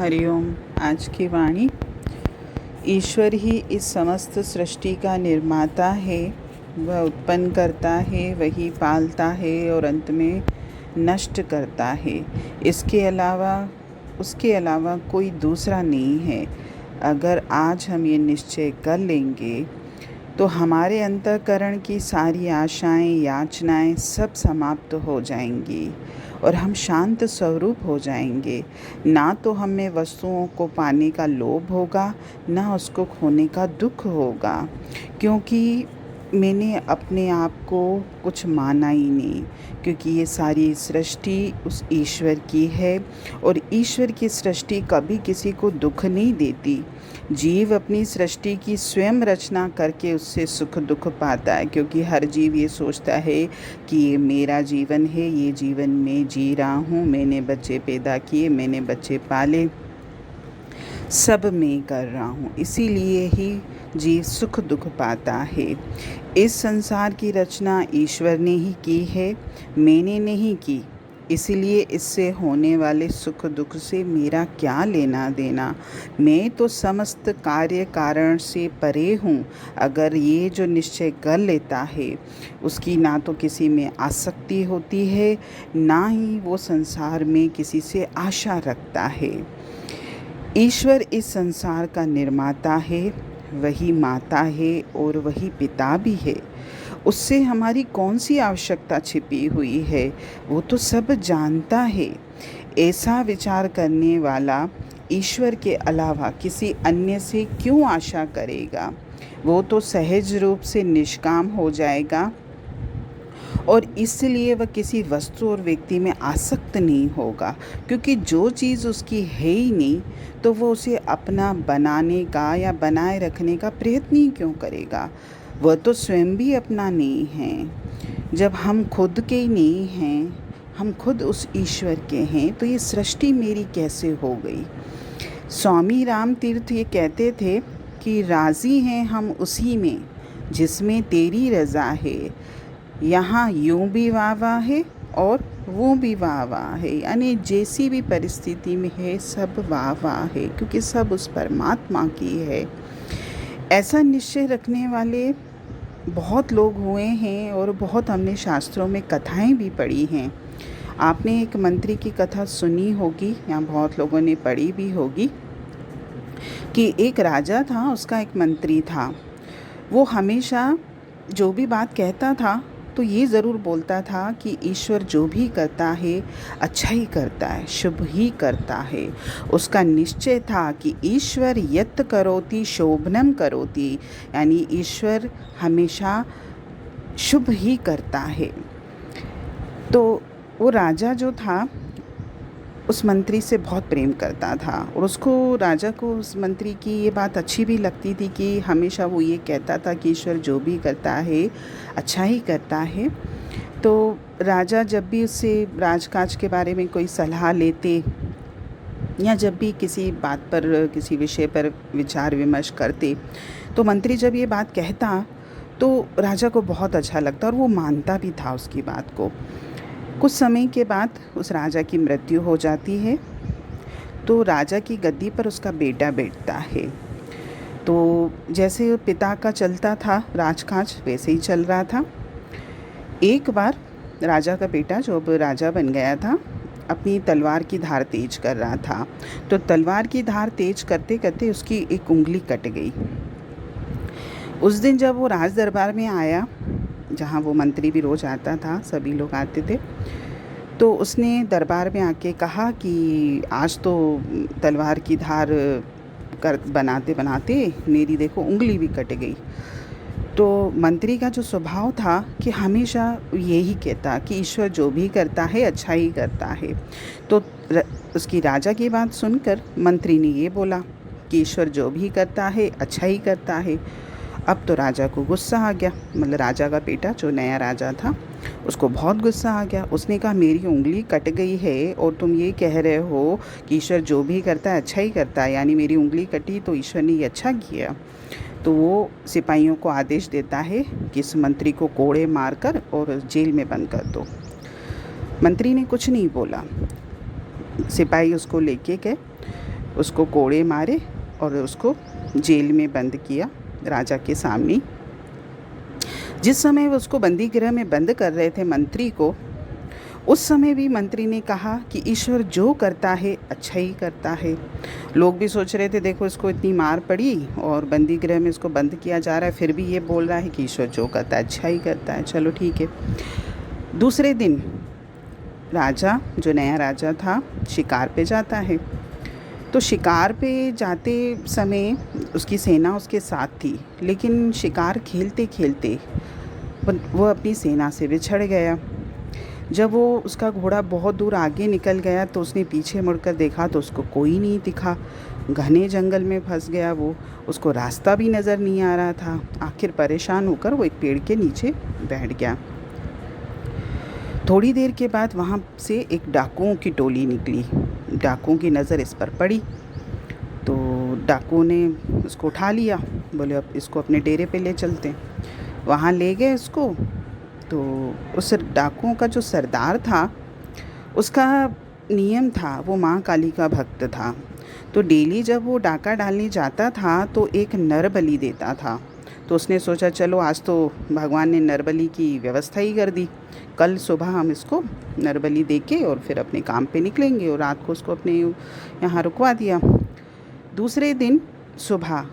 हरिओम। आज की वाणी। ईश्वर ही इस समस्त सृष्टि का निर्माता है। वह उत्पन्न करता है, वही पालता है और अंत में नष्ट करता है। उसके अलावा कोई दूसरा नहीं है। अगर आज हम ये निश्चय कर लेंगे तो हमारे अंतःकरण की सारी आशाएं, याचनाएं सब समाप्त हो जाएंगी और हम शांत स्वरूप हो जाएंगे। ना तो हमें वस्तुओं को पाने का लोभ होगा, ना उसको खोने का दुख होगा, क्योंकि मैंने अपने आप को कुछ माना ही नहीं, क्योंकि ये सारी सृष्टि उस ईश्वर की है और ईश्वर की सृष्टि कभी किसी को दुख नहीं देती। जीव अपनी सृष्टि की स्वयं रचना करके उससे सुख दुख पाता है, क्योंकि हर जीव ये सोचता है कि ये मेरा जीवन है, ये जीवन में जी रहा हूँ, मैंने बच्चे पैदा किए, मैंने बच्चे पाले, सब मैं कर रहा हूँ, इसीलिए ही जीव सुख दुख पाता है। इस संसार की रचना ईश्वर ने ही की है, मैंने नहीं की। इसीलिए इससे होने वाले सुख दुख से मेरा क्या लेना देना। मैं तो समस्त कार्य कारण से परे हूँ। अगर ये जो निश्चय कर लेता है, उसकी ना तो किसी में आसक्ति होती है, ना ही वो संसार में किसी से आशा रखता है। ईश्वर इस संसार का निर्माता है, वही माता है और वही पिता भी है। उससे हमारी कौन सी आवश्यकता छिपी हुई है, वो तो सब जानता है। ऐसा विचार करने वाला ईश्वर के अलावा किसी अन्य से क्यों आशा करेगा। वो तो सहज रूप से निष्काम हो जाएगा और इसलिए वह किसी वस्तु और व्यक्ति में आसक्त नहीं होगा, क्योंकि जो चीज़ उसकी है ही नहीं तो वो उसे अपना बनाने का या बनाए रखने का प्रयत्न ही क्यों करेगा। वह तो स्वयं भी अपना नहीं है। जब हम खुद के नहीं हैं, हम खुद उस ईश्वर के हैं, तो ये सृष्टि मेरी कैसे हो गई। स्वामी राम तीर्थ ये कहते थे कि राज़ी हैं हम उसी में जिसमें तेरी रज़ा है। यहाँ यूँ भी वाह वाह है और वो भी वाह वाह है, यानी जैसी भी परिस्थिति में है सब वाह वाह है, क्योंकि सब उस परमात्मा की है। ऐसा निश्चय रखने वाले बहुत लोग हुए हैं और बहुत हमने शास्त्रों में कथाएं भी पढ़ी हैं। आपने एक मंत्री की कथा सुनी होगी या बहुत लोगों ने पढ़ी भी होगी कि एक राजा था, उसका एक मंत्री था। वो हमेशा जो भी बात कहता था तो ये ज़रूर बोलता था कि ईश्वर जो भी करता है अच्छा ही करता है, शुभ ही करता है। उसका निश्चय था कि ईश्वर यत् करोति शोभनम करोति, यानी ईश्वर हमेशा शुभ ही करता है। तो वो राजा जो था उस मंत्री से बहुत प्रेम करता था और उसको, राजा को उस मंत्री की ये बात अच्छी भी लगती थी कि हमेशा वो ये कहता था कि ईश्वर जो भी करता है अच्छा ही करता है। तो राजा जब भी उससे राजकाज के बारे में कोई सलाह लेते या जब भी किसी बात पर, किसी विषय पर विचार विमर्श करते, तो मंत्री जब ये बात कहता तो राजा को बहुत अच्छा लगता और वो मानता भी था उसकी बात को। कुछ समय के बाद उस राजा की मृत्यु हो जाती है, तो राजा की गद्दी पर उसका बेटा बैठता है। तो जैसे पिता का चलता था राजकाज, वैसे ही चल रहा था। एक बार राजा का बेटा, जो अब राजा बन गया था, अपनी तलवार की धार तेज कर रहा था। तो तलवार की धार तेज करते करते उसकी एक उंगली कट गई। उस दिन जब वो राज दरबार में आया, जहाँ वो मंत्री भी रोज़ आता था, सभी लोग आते थे, तो उसने दरबार में आके कहा कि आज तो तलवार की धार कर बनाते बनाते मेरी देखो उंगली भी कट गई। तो मंत्री का जो स्वभाव था कि हमेशा यही कहता कि ईश्वर जो भी करता है अच्छा ही करता है। तो उसकी राजा की बात सुनकर मंत्री ने ये बोला कि ईश्वर जो भी करता है अच्छा ही करता है। अब तो राजा को गुस्सा आ गया, मतलब राजा का बेटा जो नया राजा था उसको बहुत गुस्सा आ गया। उसने कहा मेरी उंगली कट गई है और तुम ये कह रहे हो कि ईश्वर जो भी करता है अच्छा ही करता है, यानी मेरी उंगली कटी तो ईश्वर ने ये अच्छा किया। तो वो सिपाहियों को आदेश देता है कि इस मंत्री को कोड़े मारकर और जेल में बंद कर दो। मंत्री ने कुछ नहीं बोला, सिपाही उसको लेके गए उसको कोड़े मारे और उसको जेल में बंद किया राजा के सामने। जिस समय वो उसको बंदी गृह में बंद कर रहे थे मंत्री को, उस समय भी मंत्री ने कहा कि ईश्वर जो करता है अच्छा ही करता है। लोग भी सोच रहे थे देखो इसको इतनी मार पड़ी और बंदी गृह में इसको बंद किया जा रहा है, फिर भी ये बोल रहा है कि ईश्वर जो करता है अच्छा ही करता है। चलो ठीक है। दूसरे दिन राजा, जो नया राजा था, शिकार पे जाता है। तो शिकार पे जाते समय उसकी सेना उसके साथ थी, लेकिन शिकार खेलते खेलते वो अपनी सेना से बिछड़ गया। जब वो उसका घोड़ा बहुत दूर आगे निकल गया तो उसने पीछे मुड़कर देखा तो उसको कोई नहीं दिखा। घने जंगल में फंस गया वो, उसको रास्ता भी नज़र नहीं आ रहा था। आखिर परेशान होकर वो एक पेड़ के नीचे बैठ गया। थोड़ी देर के बाद वहाँ से एक डाकुओं की टोली निकली। डाकुओं की नज़र इस पर पड़ी तो डाकुओं ने उसको उठा लिया। बोले अब इसको अपने डेरे पे ले चलते। वहाँ ले गए उसको। तो उस डाकुओं का जो सरदार था, उसका नियम था, वो माँ काली का भक्त था। तो डेली जब वो डाका डालने जाता था तो एक नर बलि देता था। तो उसने सोचा चलो आज तो भगवान ने नर बलि की व्यवस्था ही कर दी, कल सुबह हम इसको नर बलि दे के और फिर अपने काम पे निकलेंगे। और रात को उसको अपने यहाँ रुकवा दिया। दूसरे दिन सुबह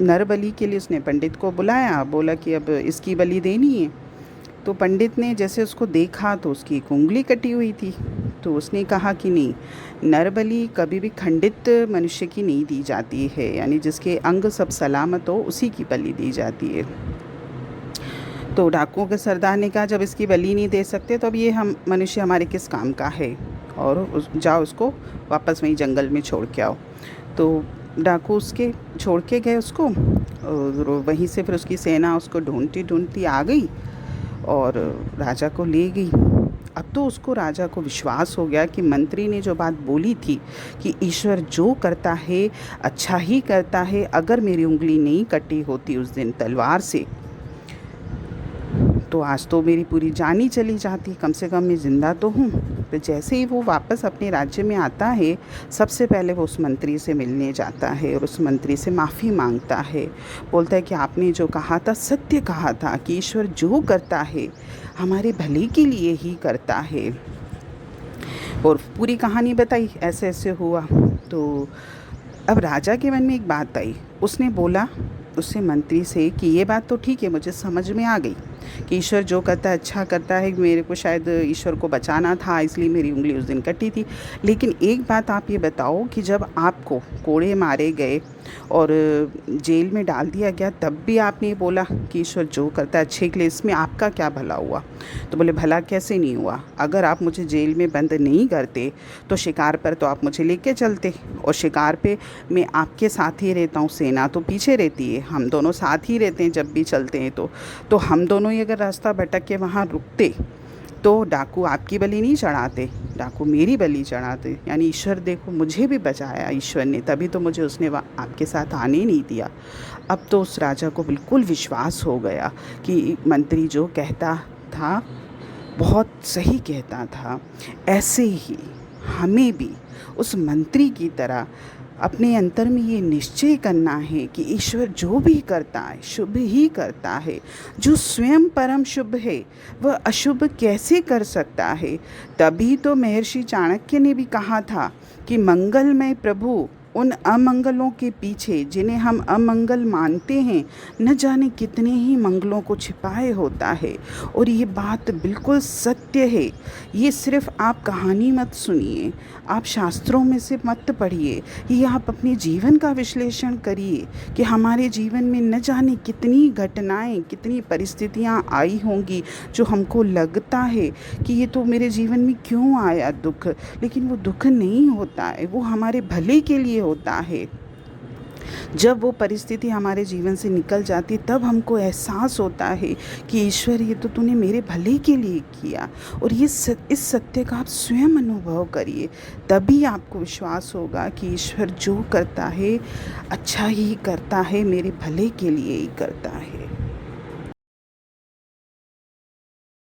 नर बलि के लिए उसने पंडित को बुलाया। बोला कि अब इसकी बलि देनी है। तो पंडित ने जैसे उसको देखा तो उसकी एक उंगली कटी हुई थी। तो उसने कहा कि नहीं, नर बलि कभी भी खंडित मनुष्य की नहीं दी जाती है, यानी जिसके अंग सब सलामत हो उसी की बलि दी जाती है। तो डाकुओं के सरदार ने कहा जब इसकी बलि नहीं दे सकते तो अब ये हम मनुष्य हमारे किस काम का है, और जाओ उसको वापस वहीं जंगल में छोड़ के आओ। तो डाकू उसके छोड़ के गए उसको, और वहीं से फिर उसकी सेना उसको ढूंढती ढूंढती आ गई और राजा को ले गई। अब तो उसको, राजा को विश्वास हो गया कि मंत्री ने जो बात बोली थी कि ईश्वर जो करता है अच्छा ही करता है, अगर मेरी उंगली नहीं कटी होती उस दिन तलवार से तो आज तो मेरी पूरी जान ही चली जाती, कम से कम मैं ज़िंदा तो हूँ। तो जैसे ही वो वापस अपने राज्य में आता है, सबसे पहले वो उस मंत्री से मिलने जाता है और उस मंत्री से माफ़ी मांगता है। बोलता है कि आपने जो कहा था सत्य कहा था कि ईश्वर जो करता है हमारे भले के लिए ही करता है। और पूरी कहानी बताई, ऐसे ऐसे हुआ। तो अब राजा के मन में एक बात आई। उसने बोला उससे, मंत्री से, कि ये बात तो ठीक है, मुझे समझ में आ गई कि ईश्वर जो करता है अच्छा करता है। मेरे को शायद ईश्वर को बचाना था, इसलिए मेरी उंगली उस दिन कटी थी। लेकिन एक बात आप ये बताओ कि जब आपको कोड़े मारे गए और जेल में डाल दिया गया, तब भी आपने बोला कि ईश्वर जो करता है अच्छे के लिए, इसमें आपका क्या भला हुआ? तो बोले भला कैसे नहीं हुआ? अगर आप मुझे जेल में बंद नहीं करते तो शिकार पर तो आप मुझे लेके चलते, और शिकार पे मैं आपके साथ ही रहता हूँ, सेना तो पीछे रहती है, हम दोनों साथ ही रहते हैं जब भी चलते हैं। तो हम दोनों ही अगर रास्ता भटक के वहाँ रुकते तो डाकू आपकी बलि नहीं चढ़ाते, डाकू मेरी बलि चढ़ाते। यानी ईश्वर देखो, मुझे भी बचाया ईश्वर ने, तभी तो मुझे उसने आपके साथ आने नहीं दिया। अब तो उस राजा को बिल्कुल विश्वास हो गया कि मंत्री जो कहता था बहुत सही कहता था। ऐसे ही हमें भी उस मंत्री की तरह अपने अंतर में ये निश्चय करना है कि ईश्वर जो भी करता है शुभ ही करता है। जो स्वयं परम शुभ है वह अशुभ कैसे कर सकता है? तभी तो महर्षि चाणक्य ने भी कहा था कि मंगलमय प्रभु उन अमंगलों के पीछे जिन्हें हम अमंगल मानते हैं, न जाने कितने ही मंगलों को छिपाए होता है। और ये बात बिल्कुल सत्य है। ये सिर्फ आप कहानी मत सुनिए, आप शास्त्रों में से मत पढ़िए, ये आप अपने जीवन का विश्लेषण करिए कि हमारे जीवन में न जाने कितनी घटनाएं, कितनी परिस्थितियां आई होंगी जो हमको लगता है कि ये तो मेरे जीवन में क्यों आया दुख, लेकिन वो दुख नहीं होता है, वो हमारे भले के लिए होता है। जब वो परिस्थिति हमारे जीवन से निकल जाती तब हमको एहसास होता है कि ईश्वर ये तो तूने मेरे भले के लिए किया। और इस सत्य का आप स्वयं अनुभव करिए, तभी आपको विश्वास होगा कि ईश्वर जो करता है अच्छा ही करता है, मेरे भले के लिए ही करता है।